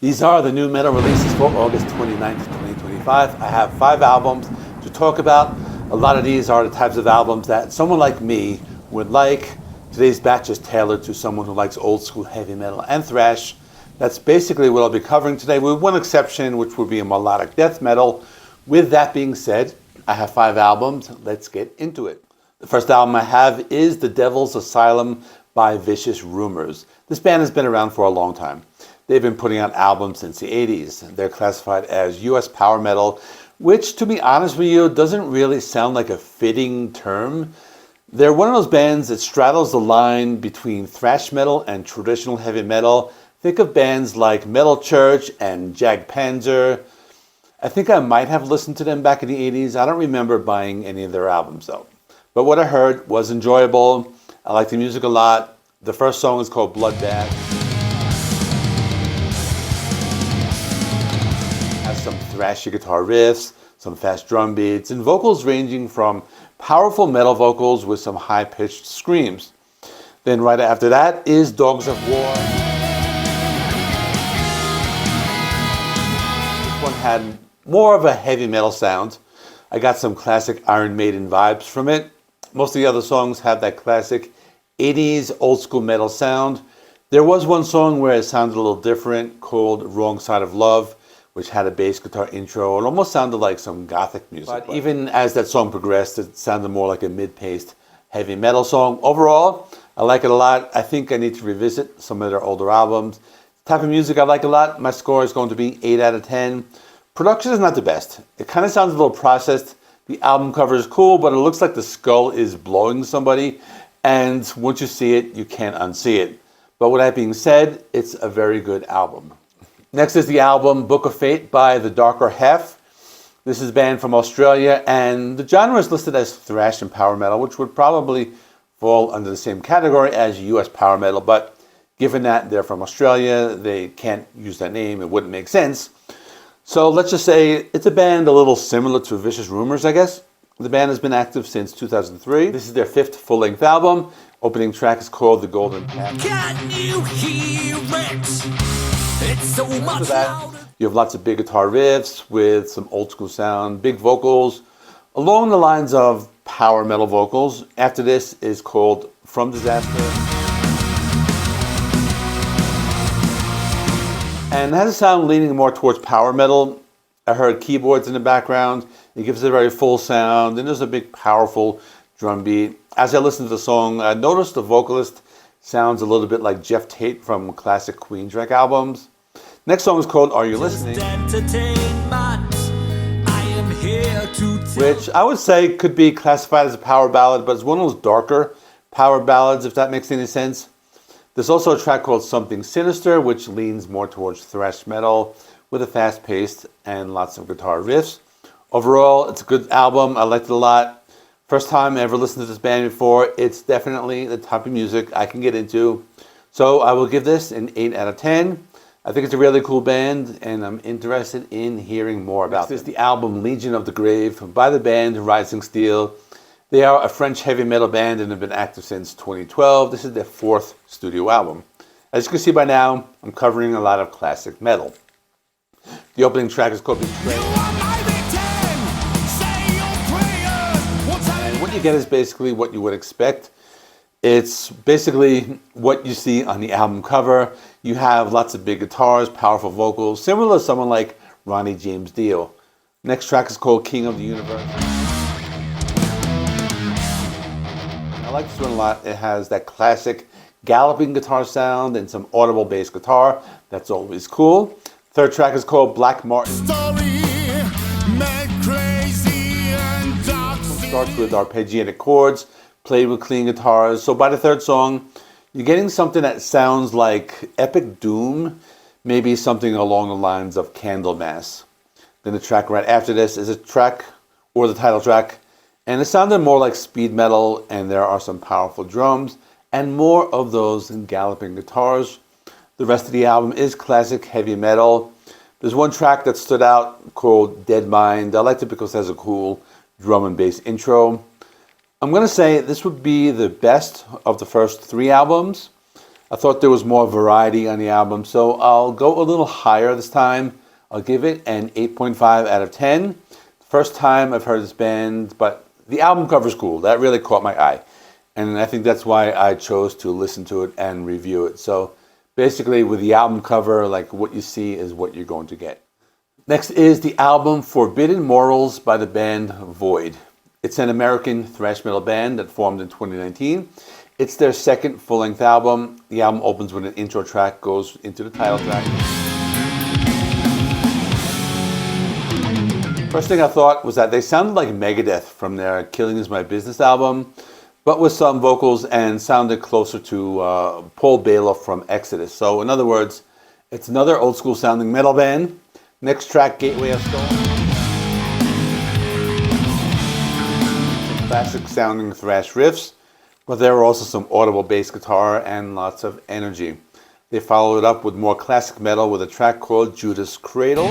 These are the new metal releases for August 29th, 2025. I have 5 albums to talk about. A lot of these are the types of albums that someone like me would like. Today's batch is tailored to someone who likes old school heavy metal and thrash. That's basically what I'll be covering today, with one exception, which would be a melodic death metal. With that being said, I have 5 albums. Let's get into it. The first album I have is The Devil's Asylum by Vicious Rumors. This band has been around for a long time. They've been putting out albums since the 80s. They're classified as US power metal, which, to be honest with you, doesn't really sound like a fitting term. They're one of those bands that straddles the line between thrash metal and traditional heavy metal. Think of bands like Metal Church and Jag Panzer. I think I might have listened to them back in the 80s. I don't remember buying any of their albums though. But what I heard was enjoyable. I like the music a lot. The first song is called Bloodbath. Has some thrashy guitar riffs, some fast drum beats, and vocals ranging from powerful metal vocals with some high-pitched screams. Then right after that is Dogs of War. This one had more of a heavy metal sound. I got some classic Iron Maiden vibes from it. Most of the other songs have that classic 80s old school metal sound. There was one song where it sounded a little different, called Wrong Side of Love, which had a bass guitar intro. It almost sounded like some gothic music. But even as that song progressed, it sounded more like a mid-paced heavy metal song. Overall, I like it a lot. I think I need to revisit some of their older albums. The type of music I like a lot. My score is going to be 8 out of 10. Production is not the best. It kind of sounds a little processed. The album cover is cool, but it looks like the skull is blowing somebody. And once you see it, you can't unsee it. But with that being said, it's a very good album. Next is the album Book of Fate by The Darker Half. This is a band from Australia, and the genre is listed as thrash and power metal, which would probably fall under the same category as US power metal, but given that they're from Australia, they can't use that name. It wouldn't make sense. So let's just say it's a band a little similar to Vicious Rumors, I guess. The band has been active since 2003. This is their 5th full-length album. Opening track is called The Golden Path. Can you hear it? It's so much After that, you have lots of big guitar riffs with some old school sound, big vocals, along the lines of power metal vocals. After this is called From Disaster. And it has a sound leaning more towards power metal. I heard keyboards in the background. It gives it a very full sound, and there's a big, powerful drum beat. As I listened to the song, I noticed the vocalist sounds a little bit like Jeff Tate from classic Queensrÿche albums. Next song is called Are You Listening? Which I would say could be classified as a power ballad, but it's one of those darker power ballads, if that makes any sense. There's also a track called Something Sinister, which leans more towards thrash metal with a fast pace and lots of guitar riffs. Overall, it's a good album. I liked it a lot. First time I ever listened to this band before. It's definitely the type of music I can get into. So I will give this an 8 out of 10. I think it's a really cool band, and I'm interested in hearing more about it. This is the album Legion of the Grave by the band Rising Steel. They are a French heavy metal band and have been active since 2012. This is their 4th studio album. As you can see by now, I'm covering a lot of classic metal. The opening track is called Betrayal. And what you get is basically what you would expect. It's basically what you see on the album cover. You have lots of big guitars, powerful vocals, similar to someone like Ronnie James Dio. Next track is called King of the Universe. I like this one a lot. It has that classic galloping guitar sound and some audible bass guitar. That's always cool. Third track is called Black Martin. Starts with arpeggiated chords, played with clean guitars. So by the third song, you're getting something that sounds like epic doom, maybe something along the lines of Candlemass. Then the track right after this is a track, or the title track, and it sounded more like speed metal, and there are some powerful drums and more of those galloping guitars. The rest of the album is classic heavy metal. There's one track that stood out called Dead Mind. I liked it because it has a cool drum and bass intro. I'm going to say this would be the best of the first 3 albums. I thought there was more variety on the album, so I'll go a little higher this time. I'll give it an 8.5 out of 10. First time I've heard this band, but the album cover's cool. That really caught my eye. And I think that's why I chose to listen to it and review it. So basically with the album cover, like what you see is what you're going to get. Next is the album Forbidden Morals by the band Void. It's an American thrash metal band that formed in 2019. It's their second full-length album. The album opens with an intro track, goes into the title track. First thing I thought was that they sounded like Megadeth from their Killing Is My Business album, but with some vocals and sounded closer to Paul Baloff from Exodus. So in other words, it's another old school sounding metal band. Next track, Gateway of Stone. Classic sounding thrash riffs, but there were also some audible bass guitar and lots of energy. They followed it up with more classic metal with a track called Judas Cradle.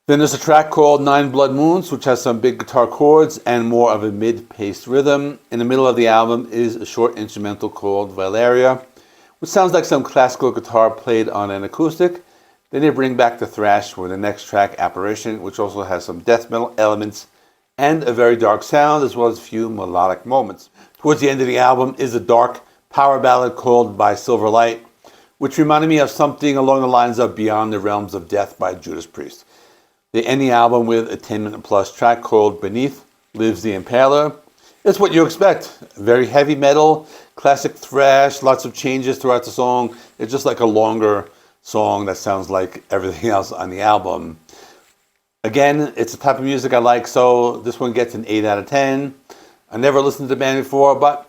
Then there's a track called Nine Blood Moons, which has some big guitar chords and more of a mid-paced rhythm. In the middle of the album is a short instrumental called Valeria, which sounds like some classical guitar played on an acoustic. Then they bring back the thrash with the next track, Apparition, which also has some death metal elements and a very dark sound, as well as a few melodic moments. Towards the end of the album is a dark power ballad called By Silver Light, which reminded me of something along the lines of Beyond the Realms of Death by Judas Priest. They end the album with a 10-minute plus track called Beneath Lives the Impaler. It's what you expect. Very heavy metal, classic thrash, lots of changes throughout the song. It's just like a longer song that sounds like everything else on the album. Again, it's the type of music I like, so this one gets an 8 out of 10. I never listened to the band before, but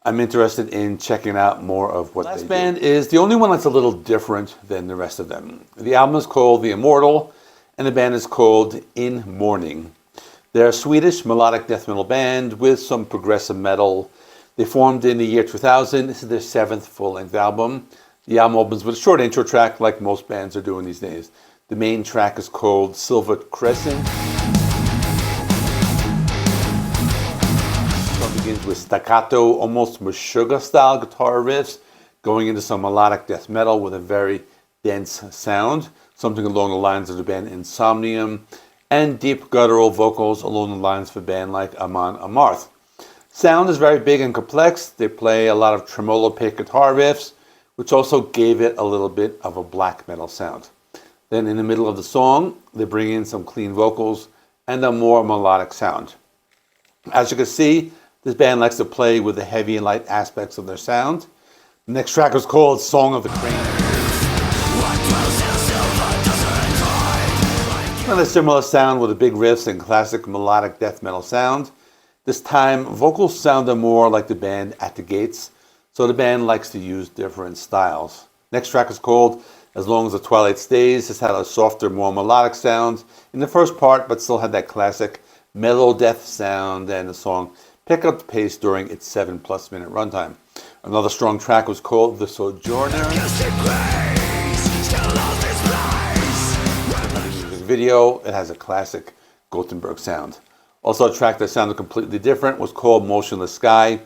I'm interested in checking out more of what they do. Last band is the only one that's a little different than the rest of them. The album is called The Immortal, and the band is called In Mourning. They're a Swedish melodic death metal band with some progressive metal. They formed in the year 2000. This is their 7th full-length album. The album opens with a short intro track like most bands are doing these days. The main track is called Silver Crescent. The song begins with staccato, almost Meshuggah-style guitar riffs, going into some melodic death metal with a very dense sound, something along the lines of the band Insomnium, and deep guttural vocals along the lines of a band like Amon Amarth. Sound is very big and complex. They play a lot of tremolo pick guitar riffs, which also gave it a little bit of a black metal sound. Then in the middle of the song, they bring in some clean vocals and a more melodic sound. As you can see, this band likes to play with the heavy and light aspects of their sound. The next track is called Song of the Crane. Another similar sound with the big riffs and classic melodic death metal sound. This time, vocals sounded more like the band At the Gates, so the band likes to use different styles. Next track is called As Long as the Twilight Stays. This had a softer, more melodic sound in the first part, but still had that classic melodeath sound, and the song picked up the pace during its 7+ minute runtime. Another strong track was called The Sojourner. Video, it has a classic Gothenburg sound. Also a track that sounded completely different was called Motionless Sky,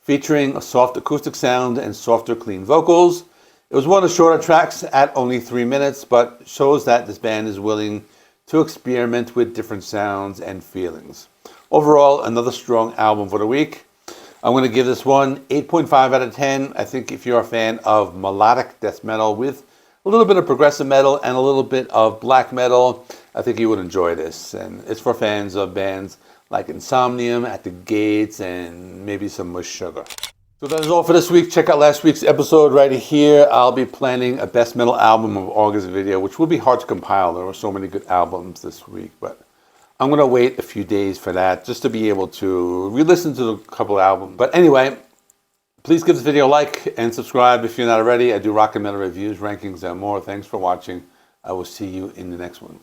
featuring a soft acoustic sound and softer clean vocals. It was one of the shorter tracks at only 3 minutes, but shows that this band is willing to experiment with different sounds and feelings. Overall, another strong album for the week. I'm going to give this one 8.5 out of 10. I think if you're a fan of melodic death metal with a little bit of progressive metal and a little bit of black metal, I think you would enjoy this. And it's for fans of bands like Insomnium, At the Gates, and maybe some Meshuggah. So that is all for this week. Check out last week's episode right here. I'll be planning a best metal album of August video, which will be hard to compile. There were so many good albums this week, but I'm going to wait a few days for that just to be able to re-listen to a couple albums. But anyway, please give this video a like and subscribe if you're not already. I do rock and metal reviews, rankings, and more. Thanks for watching. I will see you in the next one.